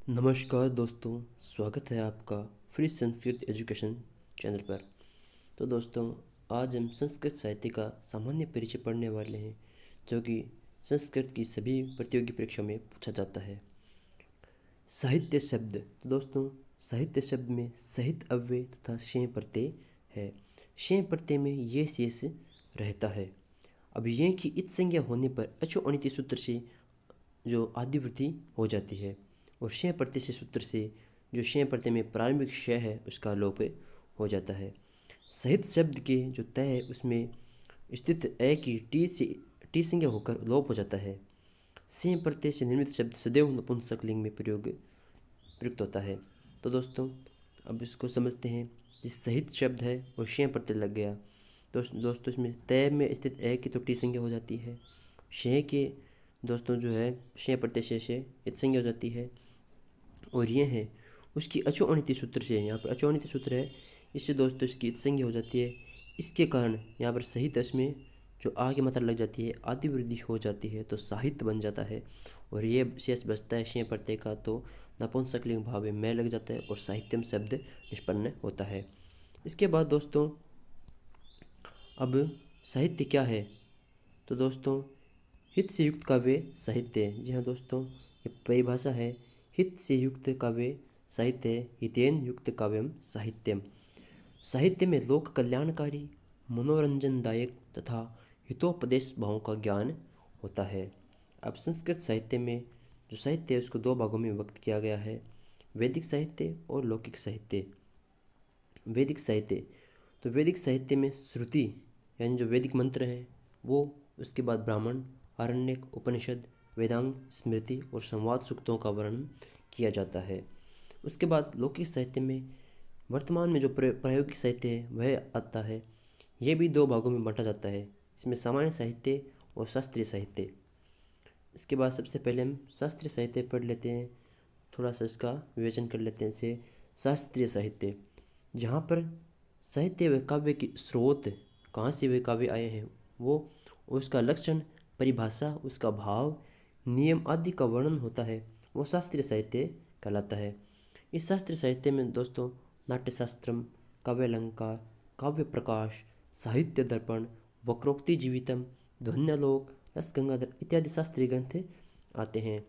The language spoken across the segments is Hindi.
नमस्कार दोस्तों, स्वागत है आपका फ्री संस्कृत एजुकेशन चैनल पर। तो दोस्तों, आज हम संस्कृत साहित्य का सामान्य परिचय पढ़ने वाले हैं, जो कि संस्कृत की सभी प्रतियोगी परीक्षाओं में पूछा जाता है। साहित्य शब्द। तो दोस्तों, साहित्य शब्द में सहित अव्यय तथा शें प्रत्यय है। शें प्रत्यय में ये शेष रहता है। अब ये की इत संज्ञा होने पर अचो अनिति सूत्र से जो आदिवृत्ति हो जाती है, और शें प्रत्यय से सूत्र से जो शें प्रत्यय में प्रारंभिक श है उसका लोप हो जाता है। सहित शब्द के जो तय है उसमें स्थित ए की टी संज्ञा होकर लोप हो जाता है। सें प्रत्यय से निर्मित शब्द सदैव नपुंसकलिंग में प्रयुक्त होता है। तो दोस्तों, अब इसको समझते हैं। जिस सहित शब्द है और शें प्रत्यय लग गया, तो दोस्तों इसमें तय में स्थित ए की तो टी संज्ञा हो जाती है। शें के दोस्तों जो है शें प्रत्यय से इत संज्ञा हो जाती है। और ये है उसकी अचो अनिति सूत्र से, यहाँ पर अचो अनिति सूत्र है, इससे दोस्तों इसकी इत संज्ञा हो जाती है। इसके कारण यहाँ पर सहित में जो आगे मात्रा लग जाती है आदि वृद्धि हो जाती है, तो साहित्य बन जाता है। और ये शेष बचता है शें प्रत्यय का, तो नपुंसकलिंग भाव में मैं लग जाता है और साहित्यम शब्द निष्पन्न होता है। इसके बाद दोस्तों, अब साहित्य क्या है? तो दोस्तों, हित से युक्त काव्य साहित्य। जी हाँ दोस्तों, ये परिभाषा है। हित से युक्त काव्य साहित्य, हितेन युक्त काव्यम साहित्यम। साहित्य में लोक कल्याणकारी, मनोरंजनदायक तथा हितोपदेश भावों का ज्ञान होता है। अब संस्कृत साहित्य में जो साहित्य है उसको दो भागों में विभक्त किया गया है, वैदिक साहित्य और लौकिक साहित्य। वैदिक साहित्य, तो वैदिक साहित्य में श्रुति यानी जो वैदिक मंत्र हैं वो, उसके बाद ब्राह्मण, आरण्यक, उपनिषद, वेदांग, स्मृति और संवाद सूक्तों का वर्णन किया जाता है। उसके बाद लौकिक साहित्य में वर्तमान में जो प्रायोगिक साहित्य है वह आता है। ये भी दो भागों में बांटा जाता है, इसमें सामान्य साहित्य और शास्त्रीय साहित्य। इसके बाद सबसे पहले हम शास्त्रीय साहित्य पढ़ लेते हैं, थोड़ा सा इसका विवेचन कर लेते हैं। इसे शास्त्रीय साहित्य, जहाँ पर साहित्य व काव्य की स्रोत, कहाँ से वे काव्य आए हैं वो, उसका लक्षण, परिभाषा, उसका भाव, नियम आदि का वर्णन होता है, वो शास्त्रीय साहित्य कहलाता है। इस शास्त्रीय साहित्य में दोस्तों नाट्यशास्त्रम, काव्यालंकार, काव्य प्रकाश, साहित्य दर्पण, वक्रोक्ति जीवितम, ध्वन्यालोक, रसगंगाधर इत्यादि शास्त्रीय ग्रंथ आते हैं।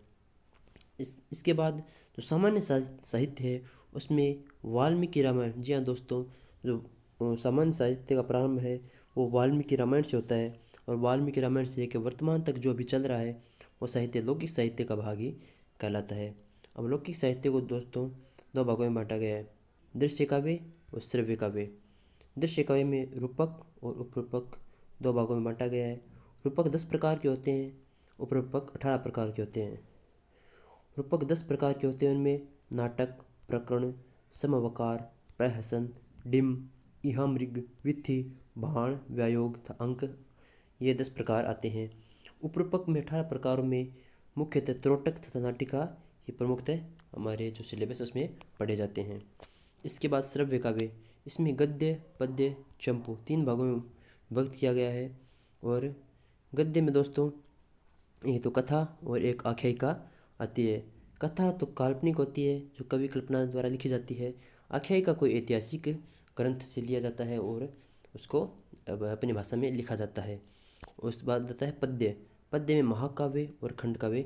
इसके बाद जो सामान्य साहित्य है उसमें वाल्मीकि रामायण। जी हाँ दोस्तों, जो सामान्य साहित्य का प्रारंभ है वो वाल्मीकि रामायण से होता है, और वाल्मीकि रामायण से लेकर वर्तमान तक जो अभी चल रहा है वो साहित्य लौकिक साहित्य का भाग ही कहलाता है। अब लौकिक साहित्य को दोस्तों दो भागों में बांटा गया है, दृश्य काव्य और श्रव्य काव्य। दृश्य काव्य में रूपक और उपरूपक दो भागों में बांटा गया है। रूपक 10 प्रकार के होते हैं, उपरूपक 18 प्रकार के होते हैं। रूपक 10 प्रकार के होते हैं, उनमें नाटक, प्रकरण, समवकार, प्रहसन, डिम, इहामृग, विथि, भाण, व्यायोग तथा अंक, ये 10 प्रकार आते हैं। उपरूपक में 18 प्रकारों में मुख्यतः त्रोटक तथा नाटिका ये प्रमुखतः हमारे जो सिलेबस उसमें पढ़े जाते हैं। इसके बाद श्रव्य काव्य, इसमें गद्य, पद्य, चंपू 3 भागों में विभक्त किया गया है। और गद्य में दोस्तों ये तो कथा और एक आख्यायिका आती है। कथा तो काल्पनिक होती है जो कवि कल्पना द्वारा लिखी जाती है। आख्यायिका कोई ऐतिहासिक ग्रंथ से लिया जाता है और उसको अब अपनी भाषा में लिखा जाता है। उस बाद आता है पद्य। पद्य में महाकाव्य और खंडकाव्य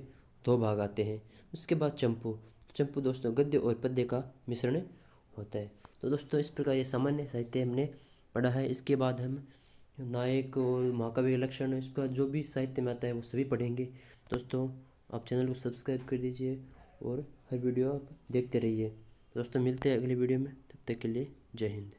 दो भाग आते हैं। उसके बाद चंपू। चंपू दोस्तों गद्य और पद्य का मिश्रण होता है। तो दोस्तों इस प्रकार ये सामान्य साहित्य हमने पढ़ा है। इसके बाद हम नायक और महाकाव्य लक्षण, इसका जो भी साहित्य में आता है वो सभी पढ़ेंगे। दोस्तों आप चैनल को सब्सक्राइब कर दीजिए और हर वीडियो आप देखते रहिए। दोस्तों मिलते हैं अगले वीडियो में, तब तक के लिए जय हिंद।